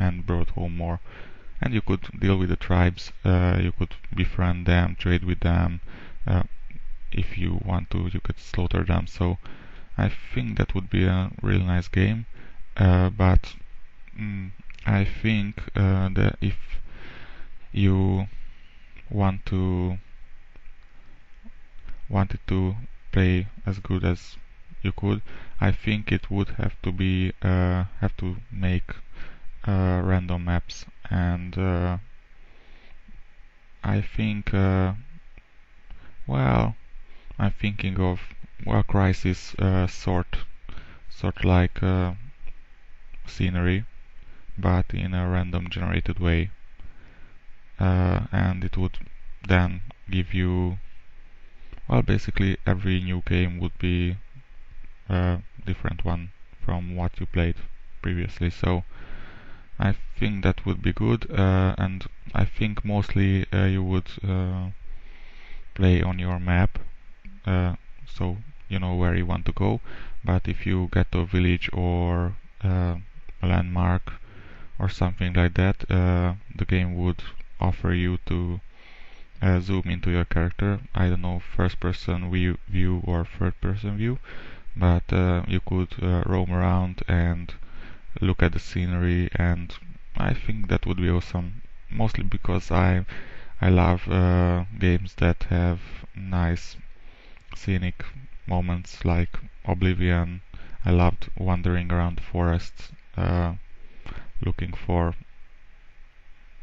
and brought home more. And you could deal with the tribes, you could befriend them, trade with them. Uh, if you want to, you could slaughter them. So I think that would be a really nice game. But I think that if you want to wanted to play as good as you could, I think it would have to be have to make random maps, and I think well, I'm thinking of Crysis sort like scenery, but in a random generated way, and it would then give you, well, basically every new game would be a different one from what you played previously. So I think that would be good, and I think mostly you would play on your map, so you know where you want to go. But if you get to a village or a landmark or something like that, the game would offer you to zoom into your character. I don't know, first person view or third person view, but you could roam around and look at the scenery, and I think that would be awesome. Mostly because I love games that have nice scenic moments like Oblivion. I loved wandering around the forest, looking for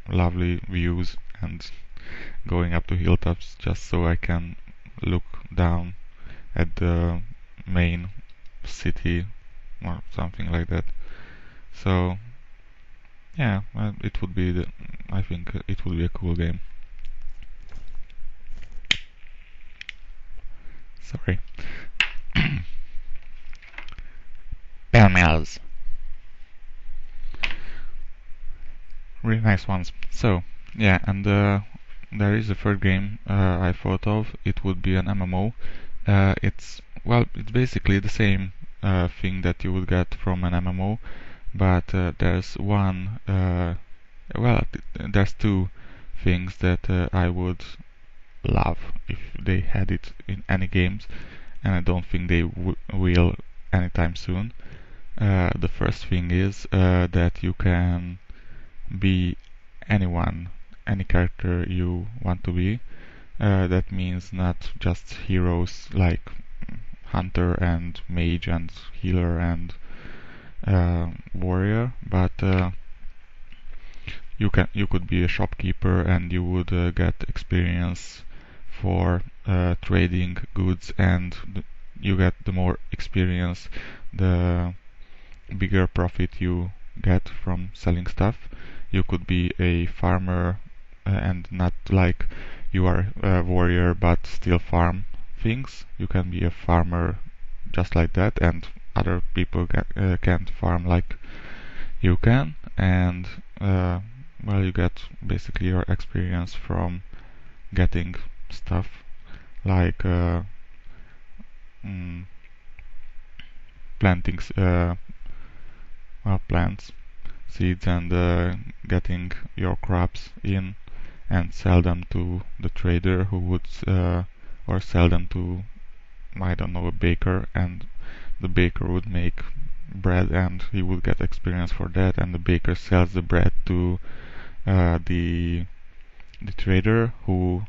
lovely views and going up to hilltops just so I can look down at the main city or something like that. So yeah, it would be I think it would be a cool game. Sorry. Pelmels. Really nice ones. So yeah, and there is a third game I thought of. It would be an MMO. It's basically the same thing that you would get from an MMO, but there's there's two things that I would love if they had it in any games, and I don't think they will anytime soon. The first thing is that you can be anyone, any character you want to be. That means not just heroes like hunter and mage and healer and warrior, but you could be a shopkeeper and you would get experience for trading goods, and you get the more experience, the bigger profit you get from selling stuff. You could be a farmer and not like you are a warrior but still farm things. You can be a farmer just like that, and other people can't farm like you can, and well, you get basically your experience from getting stuff like mm, planting plants, seeds, and getting your crops in and sell them to the trader who would or sell them to, I don't know, a baker, and the baker would make bread and he would get experience for that, and the baker sells the bread to the trader who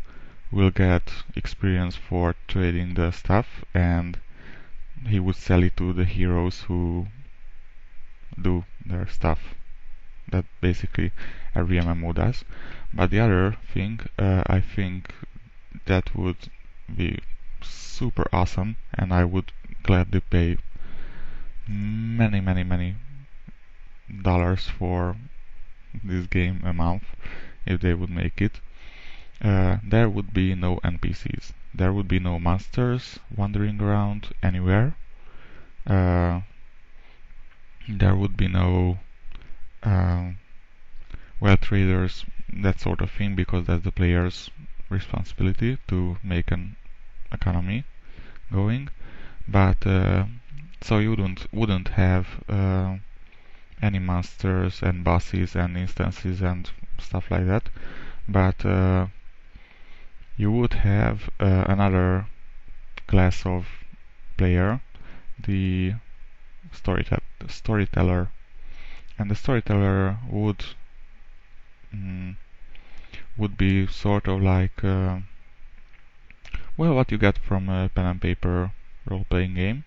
will get experience for trading the stuff, and he would sell it to the heroes who do their stuff. That basically every MMO does. But the other thing, I think that would be super awesome, and I would gladly pay many dollars for this game a month if they would make it. There would be no NPCs. There would be no monsters wandering around anywhere. There would be no traders, that sort of thing, because that's the player's responsibility to make an economy going. But so you wouldn't have any monsters and bosses and instances and stuff like that, but you would have another class of player, the storyteller, and the storyteller mm, would be sort of like well, what you get from a pen and paper role-playing game,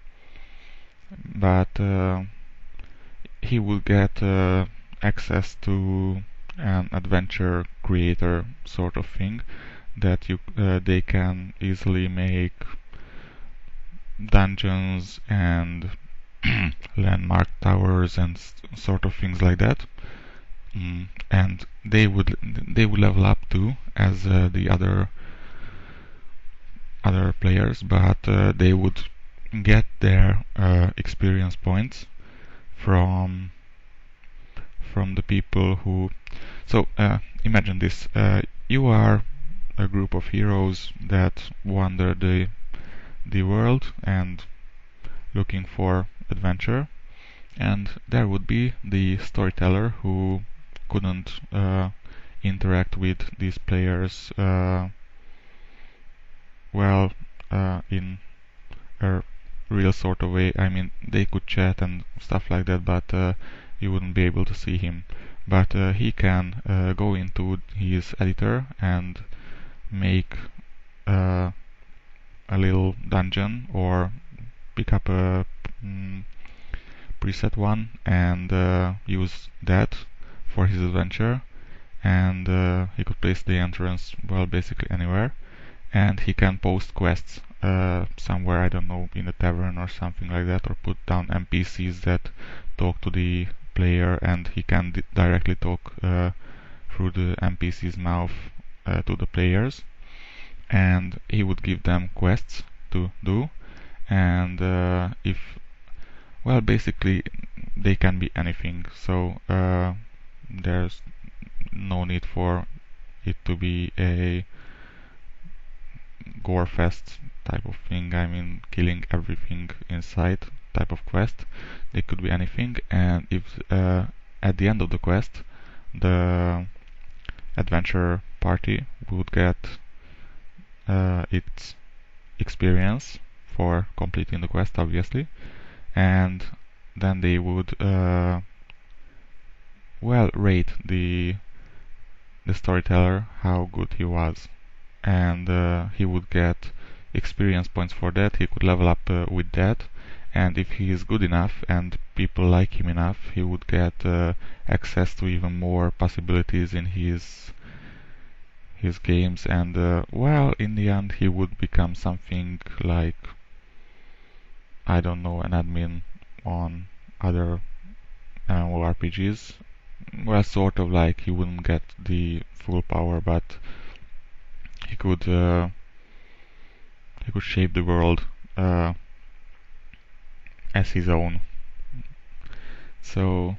but he will get access to an adventure creator sort of thing, that they can easily make dungeons and landmark towers and sort of things like that. And they would level up too as the other players, but they would get their experience points from the people who. So imagine this: you are a group of heroes that wander the world and looking for adventure, and there would be the storyteller who couldn't interact with these players well in a real sort of way. I mean, they could chat and stuff like that, but you wouldn't be able to see him. But he can go into his editor and make a little dungeon, or pick up a preset one and use that for his adventure, and he could place the entrance, well, basically anywhere, and he can post quests somewhere, I don't know, in a tavern or something like that, or put down NPCs that talk to the player, and he can directly talk through the NPC's mouth to the players, and he would give them quests to do, and if, well, basically they can be anything, so there's no need for it to be a gore fest type of thing. I mean, killing everything in sight type of quest. They could be anything, and if at the end of the quest the adventure party would get its experience for completing the quest, obviously, and then they would well, rate the storyteller how good he was, and he would get experience points for that. He could level up with that, and if he is good enough and people like him enough, he would get access to even more possibilities in his games, and well, in the end he would become something like, I don't know, an admin on other MMORPGs. Well, sort of like he wouldn't get the full power, but he could shape the world as his own. So